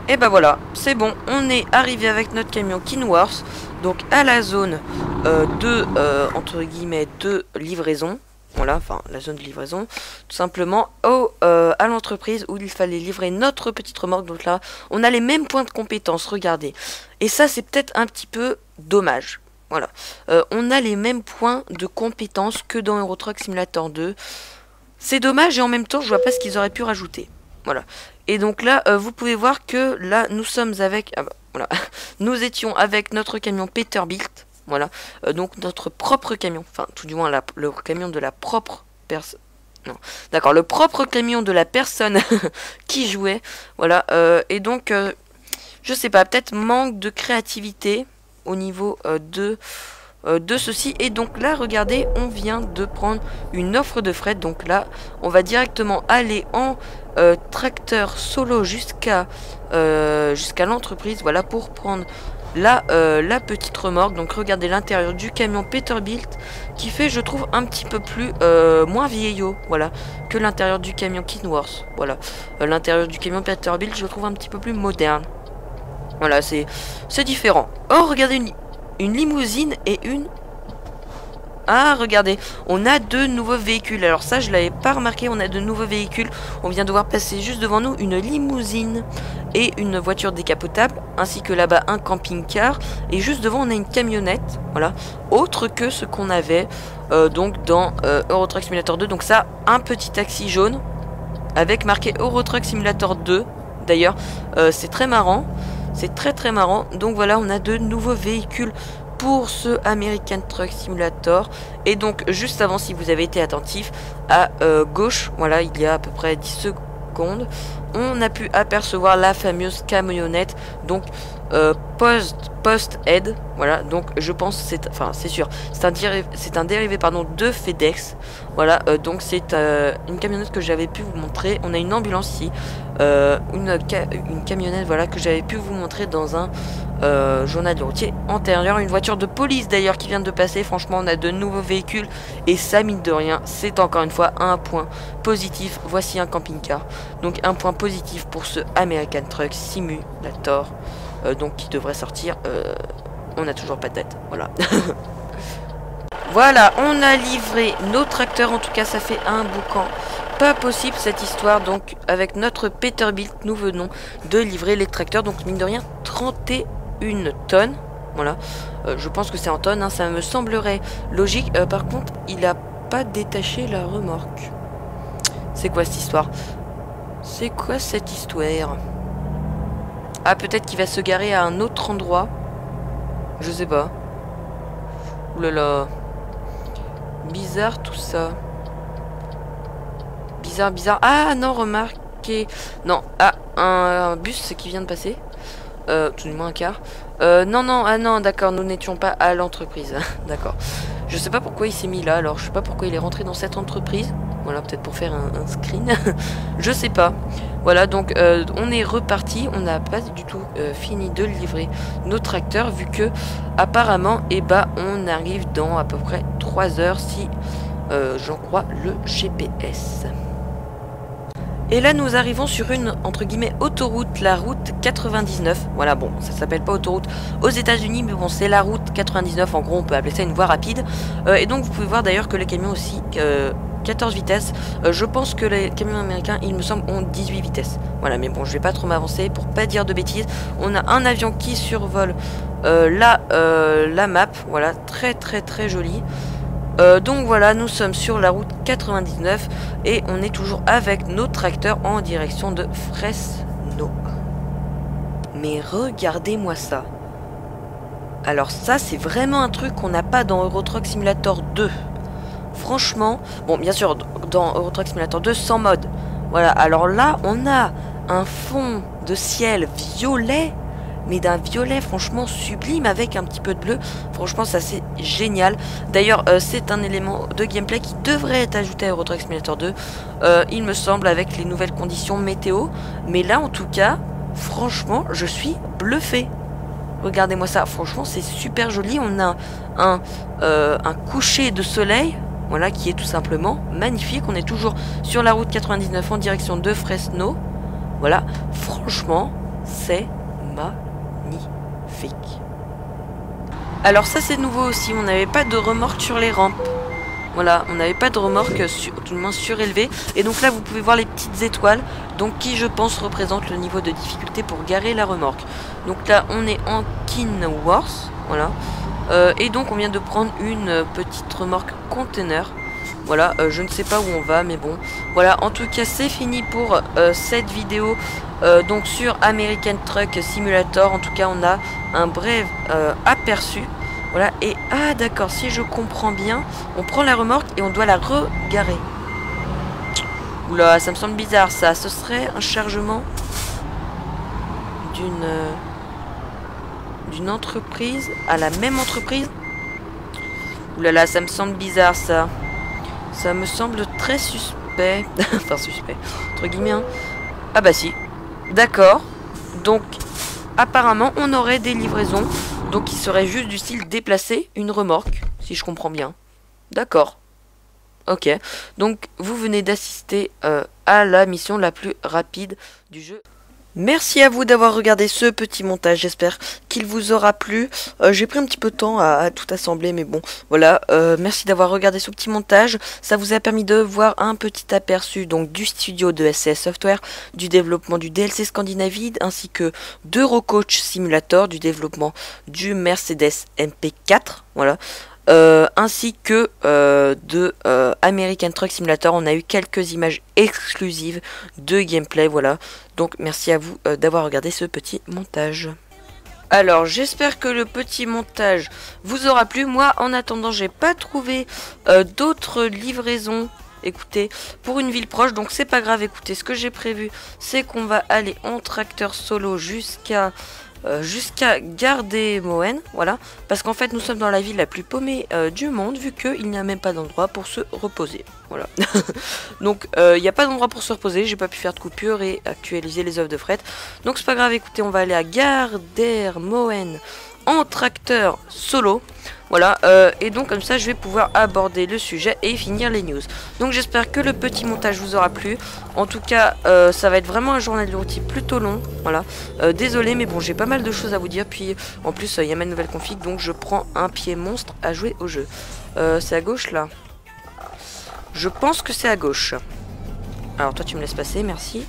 Et ben voilà, c'est bon, on est arrivé avec notre camion Kenworth, donc à la zone entre guillemets, de livraison. Voilà, enfin la zone de livraison, tout simplement à l'entreprise où il fallait livrer notre petite remorque. Donc là, on a les mêmes points de compétence, regardez. Et ça, c'est peut-être un petit peu dommage. Voilà, on a les mêmes points de compétence que dans Euro Truck Simulator 2. C'est dommage et en même temps, je vois pas ce qu'ils auraient pu rajouter. Voilà. Et donc là, vous pouvez voir que là, nous sommes avec... Ah bah, voilà. Nous étions avec notre camion Peterbilt. Voilà, donc notre propre camion, enfin tout du moins le camion de la propre personne, non, d'accord, le propre camion de la personne qui jouait, voilà, et donc, je sais pas, peut-être manque de créativité au niveau de ceci, et donc là, regardez, on vient de prendre une offre de fret, donc là, on va directement aller en tracteur solo jusqu'à l'entreprise, voilà, pour prendre... Là, la petite remorque, donc regardez l'intérieur du camion Peterbilt qui fait, je trouve, un petit peu plus moins vieillot, voilà, que l'intérieur du camion Kenworth, voilà. L'intérieur du camion Peterbilt, je le trouve un petit peu plus moderne. Voilà, c'est différent. Oh, regardez, une limousine et une... Ah, regardez, on a deux nouveaux véhicules. Alors ça, je l'avais pas remarqué, on a de nouveaux véhicules. On vient de voir passer juste devant nous une limousine et une voiture décapotable, ainsi que là-bas un camping-car. Et juste devant, on a une camionnette, voilà, autre que ce qu'on avait donc dans Euro Truck Simulator 2. Donc ça, un petit taxi jaune avec marqué Euro Truck Simulator 2. D'ailleurs, c'est très marrant, c'est très marrant. Donc voilà, on a de nouveaux véhicules pour ce American Truck Simulator. Et donc juste avant, si vous avez été attentif, à gauche, voilà, il y a à peu près 10 secondes, on a pu apercevoir la fameuse camionnette, donc post-aid, voilà, donc je pense, c'est sûr, c'est un dérivé pardon, de FedEx, voilà, donc c'est une camionnette que j'avais pu vous montrer. On a une ambulance ici, une camionnette, voilà, que j'avais pu vous montrer dans un journal de routier antérieur, une voiture de police d'ailleurs qui vient de passer. Franchement, on a de nouveaux véhicules et ça, mine de rien, c'est encore une fois un point positif. Voici un camping-car, donc un point positif pour ce American Truck Simulator, donc qui devrait sortir. On n'a toujours pas de date, voilà. Voilà, on a livré nos tracteurs, en tout cas ça fait un boucan pas possible cette histoire. Donc avec notre Peterbilt, nous venons de livrer les tracteurs, donc mine de rien 31 tonnes, voilà. Je pense que c'est en tonnes, hein, ça me semblerait logique. Par contre, il a pas détaché la remorque. C'est quoi cette histoire? C'est quoi cette histoire? Ah, peut-être qu'il va se garer à un autre endroit. Je sais pas. Oulala. Bizarre tout ça. Bizarre. Ah non, remarquez. Non, ah, un bus qui vient de passer. Tout du moins un car. Non, ah non, d'accord, nous n'étions pas à l'entreprise. D'accord. Je sais pas pourquoi il s'est mis là, alors je sais pas pourquoi il est rentré dans cette entreprise. Voilà, peut-être pour faire un screen. Je sais pas. Voilà, donc on est reparti. On n'a pas du tout fini de livrer nos tracteurs, vu que apparemment, eh ben, on arrive dans à peu près 3 heures si j'en crois le GPS. Et là, nous arrivons sur une, entre guillemets, autoroute, la route 99. Voilà, bon, ça s'appelle pas autoroute aux États-Unis, mais bon, c'est la route 99. En gros, on peut appeler ça une voie rapide. Et donc, vous pouvez voir d'ailleurs que le camion aussi, 14 vitesses. Je pense que les camions américains, il me semble, ont 18 vitesses. Voilà, mais bon, je vais pas trop m'avancer pour pas dire de bêtises. On a un avion qui survole la map. Voilà, très très très joli. Donc voilà, nous sommes sur la route 99 et on est toujours avec nos tracteurs en direction de Fresno. Mais regardez-moi ça. Alors ça, c'est vraiment un truc qu'on n'a pas dans Euro Truck Simulator 2. Franchement, bon, bien sûr, dans Euro Truck Simulator 2, sans mode. Voilà, alors là, on a un fond de ciel violet, mais d'un violet franchement sublime avec un petit peu de bleu. Franchement, ça c'est génial. D'ailleurs, c'est un élément de gameplay qui devrait être ajouté à Euro Truck Simulator 2, il me semble, avec les nouvelles conditions météo. Mais là, en tout cas, franchement, je suis bluffé. Regardez-moi ça, franchement, c'est super joli. On a un coucher de soleil, voilà, qui est tout simplement magnifique. On est toujours sur la route 99 en direction de Fresno. Voilà, franchement, c'est magnifique. Alors ça c'est nouveau aussi, on n'avait pas de remorque sur les rampes. Voilà, on n'avait pas de remorque, tout le moins surélevée. Et donc là vous pouvez voir les petites étoiles, donc qui je pense représentent le niveau de difficulté pour garer la remorque. Donc là on est en Kenworth, voilà. Et donc on vient de prendre une petite remorque container. Voilà, je ne sais pas où on va, mais bon. Voilà, en tout cas, c'est fini pour cette vidéo. Donc sur American Truck Simulator, en tout cas, on a un bref aperçu. Voilà, et ah d'accord, si je comprends bien, on prend la remorque et on doit la regarer. Oula, ça me semble bizarre ça. Ce serait un chargement d'une entreprise à la même entreprise. Oulala, ça me semble bizarre ça. Ça me semble très suspect. Enfin suspect, entre guillemets. Hein. Ah bah si. D'accord. Donc, apparemment, on aurait des livraisons. Donc, il serait juste du style déplacer une remorque, si je comprends bien. D'accord. Ok. Donc, vous venez d'assister à la mission la plus rapide du jeu. Merci à vous d'avoir regardé ce petit montage, j'espère qu'il vous aura plu. J'ai pris un petit peu de temps à tout assembler, mais bon, voilà. Merci d'avoir regardé ce petit montage. Ça vous a permis de voir un petit aperçu donc du studio de SCS Software, du développement du DLC Scandinavie, ainsi que d'Eurocoach Simulator, du développement du Mercedes MP4, voilà. Ainsi que de American Truck Simulator. On a eu quelques images exclusives de gameplay, voilà. Donc merci à vous d'avoir regardé ce petit montage. Alors j'espère que le petit montage vous aura plu. Moi en attendant j'ai pas trouvé d'autres livraisons, écoutez, pour une ville proche, donc c'est pas grave. Écoutez, ce que j'ai prévu c'est qu'on va aller en tracteur solo jusqu'à Gardermoen, voilà, parce qu'en fait nous sommes dans la ville la plus paumée du monde, vu qu'il n'y a même pas d'endroit pour se reposer, voilà. Donc il n'y a pas d'endroit pour se reposer, j'ai pas pu faire de coupure et actualiser les offres de fret, donc c'est pas grave. Écoutez, on va aller à Gardermoen en tracteur solo, voilà, et donc comme ça je vais pouvoir aborder le sujet et finir les news. Donc j'espère que le petit montage vous aura plu. En tout cas ça va être vraiment un journal de routier plutôt long, voilà. Désolé, mais bon, j'ai pas mal de choses à vous dire, puis en plus il y a ma nouvelle config, donc je prends un pied monstre à jouer au jeu. C'est à gauche là? Je pense que c'est à gauche. Alors toi tu me laisses passer, merci.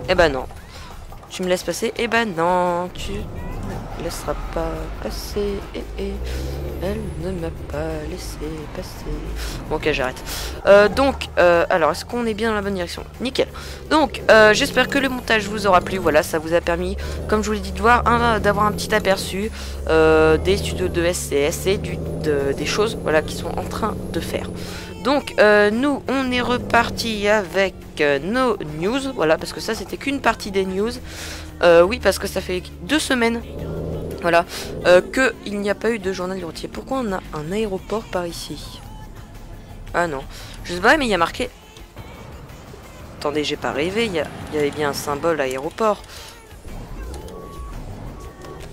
Eh ben non. Tu me laisses passer? Eh ben non, tu laissera pas passer, elle ne m'a pas laissé passer. Bon, ok, j'arrête. Alors est-ce qu'on est bien dans la bonne direction? Nickel. Donc j'espère que le montage vous aura plu. Voilà, ça vous a permis, comme je vous l'ai dit, de voir d'avoir un petit aperçu des studios de SCS et des choses, voilà, qui sont en train de faire. Donc nous on est reparti avec nos news, voilà, parce que ça c'était qu'une partie des news. Oui, parce que ça fait 2 semaines, voilà, qu'il n'y a pas eu de journal du routier. Pourquoi on a un aéroport par ici? Ah non, je sais pas, mais il y a marqué... Attendez, j'ai pas rêvé, il y avait bien un symbole aéroport.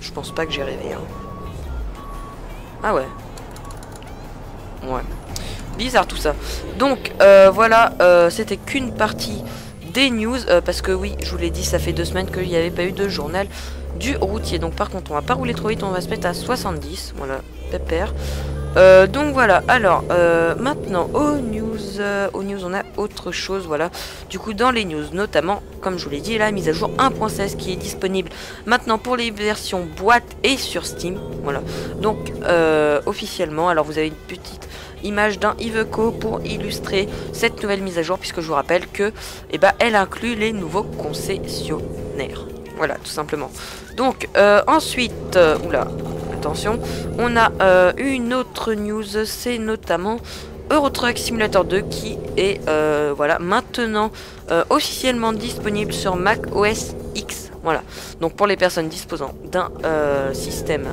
Je pense pas que j'ai rêvé, hein. Ah ouais. Ouais. Bizarre tout ça. Donc voilà, c'était qu'une partie des news, parce que oui, je vous l'ai dit, ça fait 2 semaines qu'il n'y avait pas eu de journal du routier. Donc par contre on va pas rouler trop vite, on va se mettre à 70, voilà, pépère. Donc voilà, alors maintenant aux news on a autre chose, voilà. Du coup dans les news notamment, comme je vous l'ai dit, la mise à jour 1.16 qui est disponible maintenant pour les versions boîte et sur Steam, voilà. Donc officiellement, alors vous avez une petite image d'un Iveco pour illustrer cette nouvelle mise à jour, puisque je vous rappelle que elle inclut les nouveaux concessionnaires, voilà tout simplement. Donc ensuite, oula, attention, on a une autre news, c'est notamment Euro Truck Simulator 2 qui est voilà, maintenant officiellement disponible sur Mac OS X. Voilà, donc pour les personnes disposant d'un système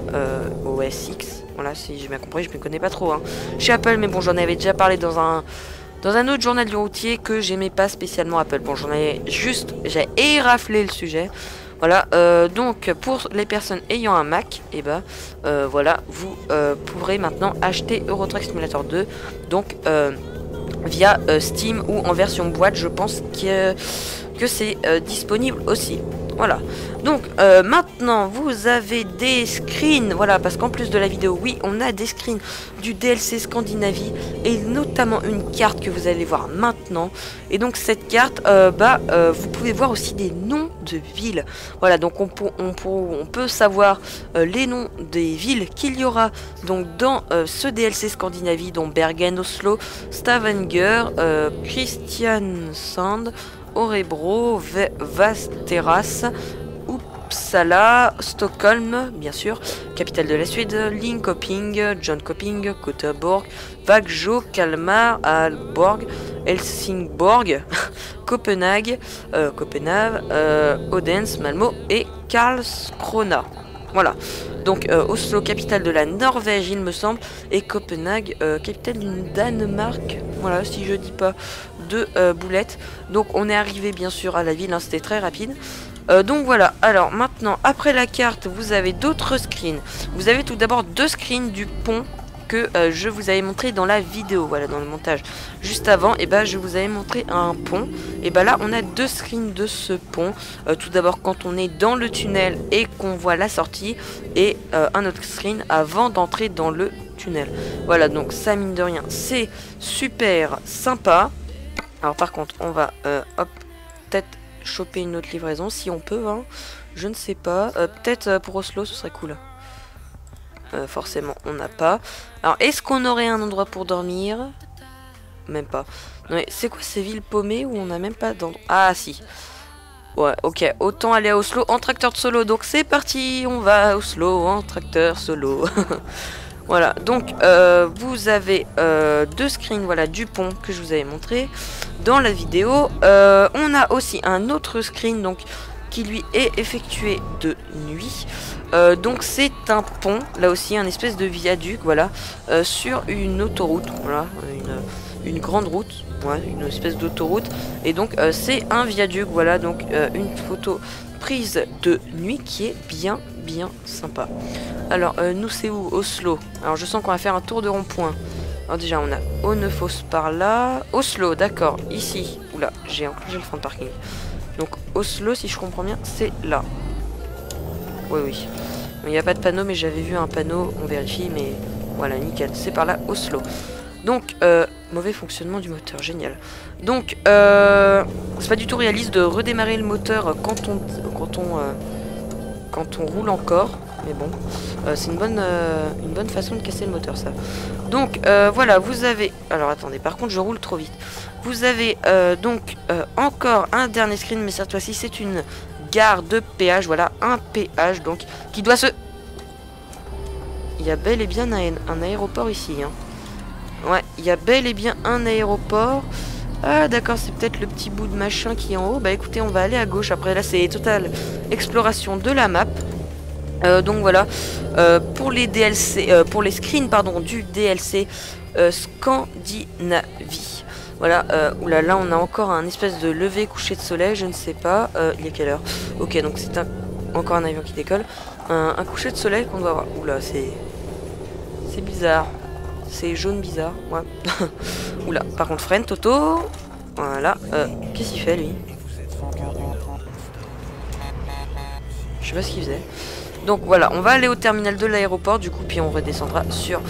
OS X, voilà, si j'ai bien compris, je ne me connais pas trop hein, chez Apple, mais bon, j'en avais déjà parlé dans un autre journal du routier que j'aimais pas spécialement Apple. Bon, j'ai éraflé le sujet. Voilà, donc pour les personnes ayant un Mac, voilà, vous pourrez maintenant acheter Euro Truck Simulator 2, donc via Steam ou en version boîte, je pense que c'est disponible aussi. Voilà, donc maintenant vous avez des screens, voilà, parce qu'en plus de la vidéo, oui, on a des screens du DLC Scandinavie et notamment une carte que vous allez voir maintenant. Et donc cette carte, vous pouvez voir aussi des noms de villes. Voilà, donc on peut savoir les noms des villes qu'il y aura donc dans ce DLC Scandinavie, dont Bergen, Oslo, Stavanger, Kristiansand, Örebro, Västerås, Uppsala, Stockholm, bien sûr, capitale de la Suède, Linköping, Jönköping, Göteborg, Växjö, Kalmar, Aalborg, Helsingborg, Copenhague, Odense, Malmö et Karlskrona. Voilà, donc Oslo, capitale de la Norvège, il me semble, et Copenhague, capitale du Danemark. Voilà, si je dis pas de boulettes. Donc on est arrivé bien sûr à la ville, hein, c'était très rapide. Donc voilà, alors maintenant, après la carte, vous avez d'autres screens. Vous avez tout d'abord deux screens du pont que je vous avais montré dans la vidéo, voilà, dans le montage. Juste avant, je vous avais montré un pont. Et là, on a deux screens de ce pont. Tout d'abord, quand on est dans le tunnel et qu'on voit la sortie. Et un autre screen avant d'entrer dans le tunnel. Voilà, donc ça, mine de rien, c'est super sympa. Alors par contre, on va peut-être choper une autre livraison si on peut, hein. Je ne sais pas. Peut-être pour Oslo, ce serait cool. Forcément, on n'a pas. Alors, est-ce qu'on aurait un endroit pour dormir? Même pas. C'est quoi ces villes paumées où on n'a même pas d'endroit? Ah, si. Ouais, ok. Autant aller à Oslo en tracteur de solo. Donc, c'est parti. On va à Oslo en tracteur solo. Voilà. Donc, vous avez deux screens, voilà, du pont que je vous avais montré dans la vidéo. On a aussi un autre screen, donc, qui lui est effectué de nuit. Donc c'est un pont, là aussi un espèce de viaduc, voilà, sur une autoroute, voilà, une grande route, ouais, une espèce d'autoroute, et donc c'est un viaduc, voilà, donc une photo prise de nuit qui est bien sympa. Alors nous c'est où? Oslo. Alors je sens qu'on va faire un tour de rond-point. Alors déjà on a Onnefoss par là, Oslo, d'accord, ici, oula, j'ai enclenché le frein de parking. Donc Oslo, si je comprends bien, c'est là. Oui. Il n'y a pas de panneau, mais j'avais vu un panneau, on vérifie, mais voilà, nickel. C'est par là, Oslo. Donc, mauvais fonctionnement du moteur, génial. Donc, c'est pas du tout réaliste de redémarrer le moteur quand on roule encore. Mais bon, c'est une bonne façon de casser le moteur, ça. Donc, voilà, vous avez... Alors, attendez, par contre, je roule trop vite. Vous avez encore un dernier screen, mais cette fois-ci, c'est une gare de péage. Voilà, un péage, donc, qui doit se... Il y a bel et bien un aéroport ici, hein. Ouais, il y a bel et bien un aéroport. Ah, d'accord, c'est peut-être le petit bout de machin qui est en haut. Bah, écoutez, on va aller à gauche. Après, là, c'est totale exploration de la map. Donc voilà, pour les DLC, pour les screens pardon du DLC Scandinavie. Voilà, oulala, on a encore un espèce de lever coucher de soleil, je ne sais pas. Il est quelle heure? Ok, donc c'est encore un avion qui décolle. Un coucher de soleil qu'on doit avoir. Oula, c'est bizarre. C'est jaune bizarre, ouais. Oula, par contre freine Toto. Voilà, qu'est-ce qu'il fait lui? Je sais pas ce qu'il faisait. Donc voilà, on va aller au terminal de l'aéroport du coup, puis on redescendra sur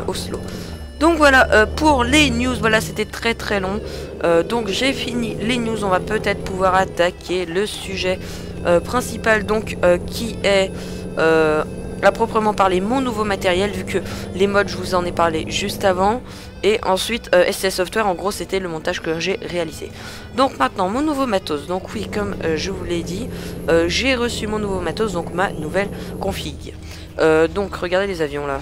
Oslo. Donc voilà, pour les news, voilà, c'était très long. Donc j'ai fini les news, on va peut-être pouvoir attaquer le sujet principal, donc qui est à proprement parler mon nouveau matériel, vu que les mods je vous en ai parlé juste avant. Et ensuite STS Software, en gros c'était le montage que j'ai réalisé. Donc maintenant mon nouveau matos, donc oui, comme je vous l'ai dit, j'ai reçu mon nouveau matos, donc ma nouvelle config. Donc regardez les avions là.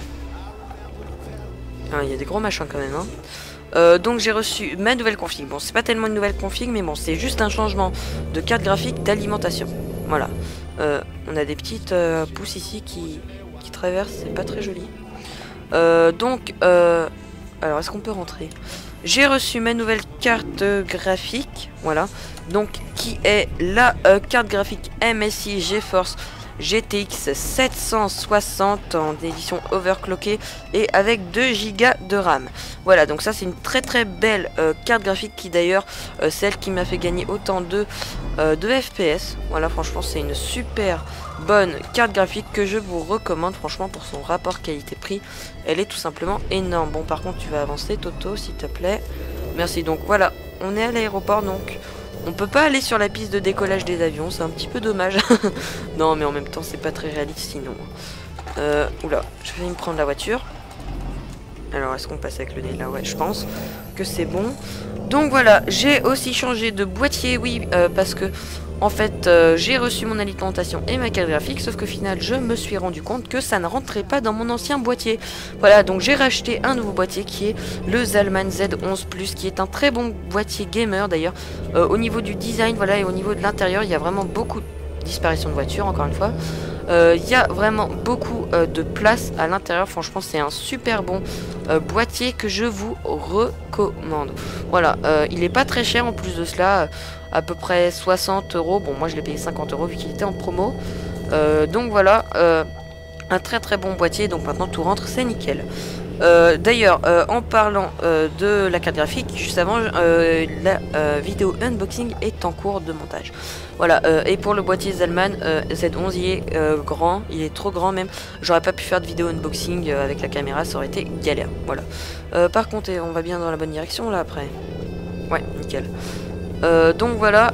Il y a des gros machins quand même, hein. Donc j'ai reçu ma nouvelle config. Bon, c'est pas tellement une nouvelle config, mais bon, c'est juste un changement de carte graphique d'alimentation. Voilà. On a des petites pousses ici qui traversent, c'est pas très joli. Alors est-ce qu'on peut rentrer? J'ai reçu ma nouvelle carte graphique, voilà. Donc qui est la carte graphique MSI GeForce GTX 760 en édition overclockée et avec 2 Go de RAM. Voilà, donc ça c'est une très belle carte graphique qui d'ailleurs celle qui m'a fait gagner autant de FPS. Voilà, franchement c'est une super bonne carte graphique que je vous recommande franchement pour son rapport qualité-prix. Elle est tout simplement énorme. Bon, par contre tu vas avancer Toto s'il te plaît. Merci. Donc voilà, on est à l'aéroport, donc on peut pas aller sur la piste de décollage des avions, c'est un petit peu dommage. Non, mais en même temps, c'est pas très réaliste sinon. Oula, je vais me prendre la voiture. Alors, est-ce qu'on passe avec le nez là? Ouais, je pense que c'est bon. Donc voilà, j'ai aussi changé de boîtier, oui, parce que en fait, j'ai reçu mon alimentation et ma carte graphique, sauf qu'au final, je me suis rendu compte que ça ne rentrait pas dans mon ancien boîtier. Voilà, donc j'ai racheté un nouveau boîtier qui est le Zalman Z11 Plus, qui est un très bon boîtier gamer d'ailleurs. Au niveau du design, voilà, et au niveau de l'intérieur, il y a vraiment beaucoup de disparition de voiture, encore une fois. Il y a vraiment beaucoup de place à l'intérieur. Franchement, c'est un super bon boîtier que je vous recommande. Voilà, il est pas très cher en plus de cela. À peu près 60 €. Bon, moi je l'ai payé 50 € vu qu'il était en promo. Donc voilà, un très bon boîtier. Donc maintenant tout rentre, c'est nickel. D'ailleurs, en parlant de la carte graphique, juste avant, la vidéo unboxing est en cours de montage. Voilà, et pour le boîtier Zalman Z11, il est grand, il est trop grand même. J'aurais pas pu faire de vidéo unboxing avec la caméra, ça aurait été galère. Voilà. Par contre, on va bien dans la bonne direction là après. Ouais, nickel. Donc voilà,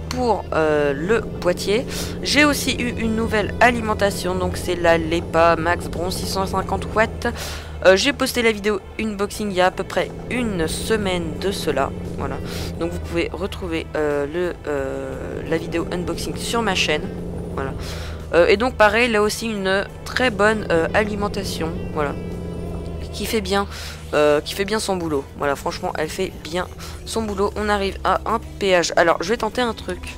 pour le boîtier, j'ai aussi eu une nouvelle alimentation, donc c'est la LEPA Max Bronze 650 watts. J'ai posté la vidéo unboxing il y a à peu près une semaine de cela, voilà. Donc vous pouvez retrouver la vidéo unboxing sur ma chaîne, voilà. Et donc pareil, là aussi une très bonne alimentation, voilà, qui fait bien son boulot. Voilà, franchement, elle fait bien son boulot. On arrive à un péage. Alors, je vais tenter un truc.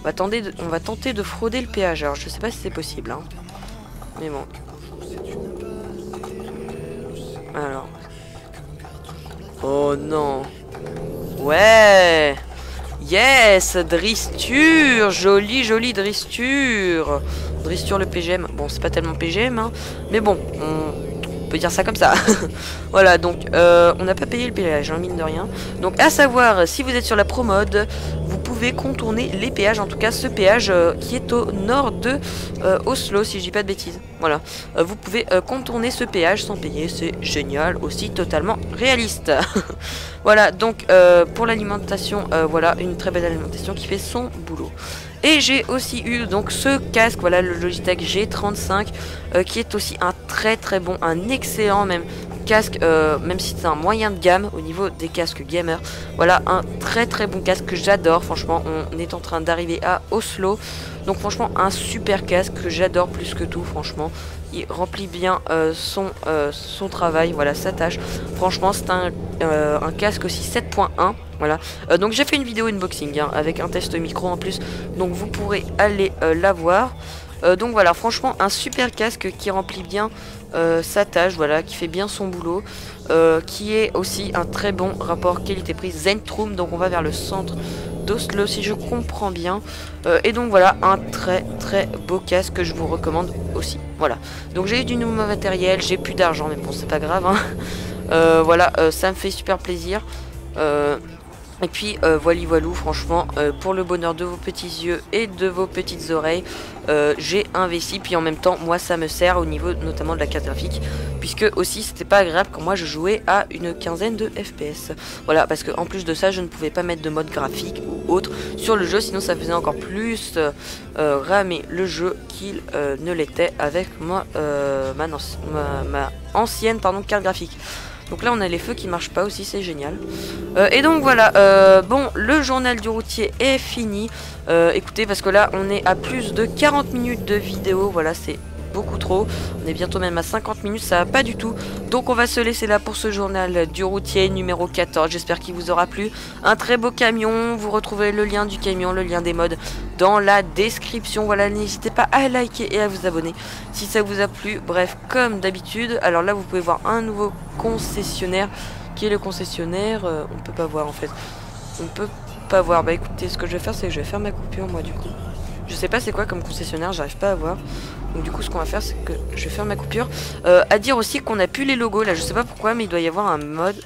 On va tenter de frauder le péage. Alors, je sais pas si c'est possible, hein. Mais bon. Alors. Oh non. Ouais. Yes, Dristure. Jolie Dristure. Dristure le PGM. Bon, c'est pas tellement PGM, hein. Mais bon, on peut dire ça comme ça. Voilà, donc on n'a pas payé le péage, hein, mine de rien. Donc à savoir, si vous êtes sur la promode, vous pouvez contourner les péages, en tout cas ce péage qui est au nord de Oslo, si je dis pas de bêtises. Voilà, vous pouvez contourner ce péage sans payer, c'est génial, aussi totalement réaliste. Voilà, donc pour l'alimentation, voilà, une très belle alimentation qui fait son boulot. Et j'ai aussi eu donc ce casque, voilà, le Logitech G35, qui est aussi un très bon, un excellent même casque, même si c'est un moyen de gamme au niveau des casques gamers. Voilà, un très bon casque que j'adore. Franchement, on est en train d'arriver à Oslo, donc franchement un super casque que j'adore plus que tout. Franchement, il remplit bien son travail, voilà, sa tâche. Franchement, c'est un casque aussi 7.1. Voilà, donc j'ai fait une vidéo unboxing, hein, avec un test micro en plus, donc vous pourrez aller la voir. Donc voilà, franchement un super casque qui remplit bien sa tâche, voilà, qui fait bien son boulot, qui est aussi un très bon rapport qualité-prix Zentrum. Donc on va vers le centre d'Oslo si je comprends bien, et donc voilà, un très beau casque que je vous recommande aussi. Voilà, donc j'ai eu du nouveau matériel, j'ai plus d'argent, mais bon c'est pas grave, hein. Voilà, ça me fait super plaisir. Et puis voilou, franchement, pour le bonheur de vos petits yeux et de vos petites oreilles, j'ai investi. Puis en même temps, moi ça me sert au niveau notamment de la carte graphique, puisque aussi c'était pas agréable quand moi je jouais à une quinzaine de FPS. Voilà, parce que en plus de ça, je ne pouvais pas mettre de mode graphique ou autre sur le jeu, sinon ça faisait encore plus ramer le jeu qu'il ne l'était avec ma ancienne carte graphique. Donc là on a les feux qui marchent pas aussi, c'est génial. Et donc voilà, bon, le journal du routier est fini. Écoutez, parce que là on est à plus de 40 minutes de vidéo, voilà, c'est beaucoup trop. On est bientôt même à 50 minutes, ça va pas du tout. Donc on va se laisser là pour ce journal du routier numéro 14. J'espère qu'il vous aura plu. Un très beau camion, vous retrouvez le lien du camion, le lien des mods dans la description. Voilà, n'hésitez pas à liker et à vous abonner si ça vous a plu. Bref, comme d'habitude, alors là vous pouvez voir un nouveau concessionnaire. Qui est le concessionnaire, on peut pas voir en fait. On peut pas voir. Bah écoutez, ce que je vais faire, c'est que je vais faire ma coupure moi du coup. Je sais pas c'est quoi comme concessionnaire, j'arrive pas à voir. Donc du coup ce qu'on va faire c'est que je vais faire ma coupure. À dire aussi qu'on a plus les logos là, je sais pas pourquoi, mais il doit y avoir un mode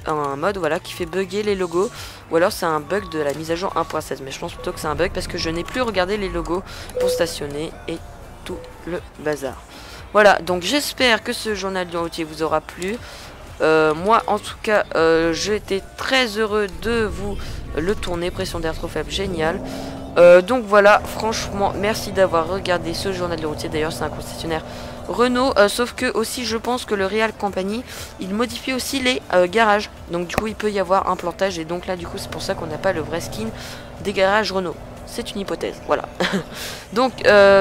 voilà, qui fait bugger les logos. Ou alors c'est un bug de la mise à jour 1.16. Mais je pense plutôt que c'est un bug parce que je n'ai plus regardé les logos pour stationner et tout le bazar. Voilà, donc j'espère que ce journal du routier vous aura plu. Moi en tout cas j'étais très heureux de vous le tourner. Pression d'air trop faible, génial. Donc voilà, franchement merci d'avoir regardé ce journal du routier. D'ailleurs c'est un concessionnaire Renault, sauf que aussi je pense que le Real Company il modifie aussi les garages. Donc du coup il peut y avoir un plantage, et donc là du coup c'est pour ça qu'on n'a pas le vrai skin des garages Renault. C'est une hypothèse, voilà. Donc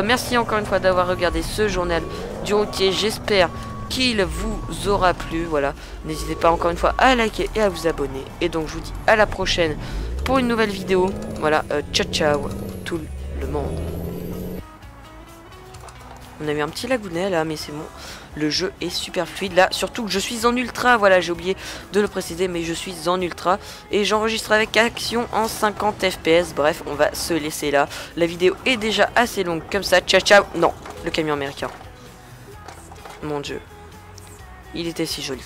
merci encore une fois d'avoir regardé ce journal du routier. J'espère qu'il vous aura plu, voilà. N'hésitez pas encore une fois à liker et à vous abonner. Et donc je vous dis à la prochaine pour une nouvelle vidéo. Voilà, ciao ciao tout le monde. On a eu un petit lagounet là, mais c'est bon. Le jeu est super fluide là, surtout que je suis en ultra, voilà, j'ai oublié de le préciser, mais je suis en ultra et j'enregistre avec action en 50 fps. Bref, on va se laisser là. La vidéo est déjà assez longue comme ça. Ciao ciao. Non, le camion américain. Mon dieu. Il était si joli.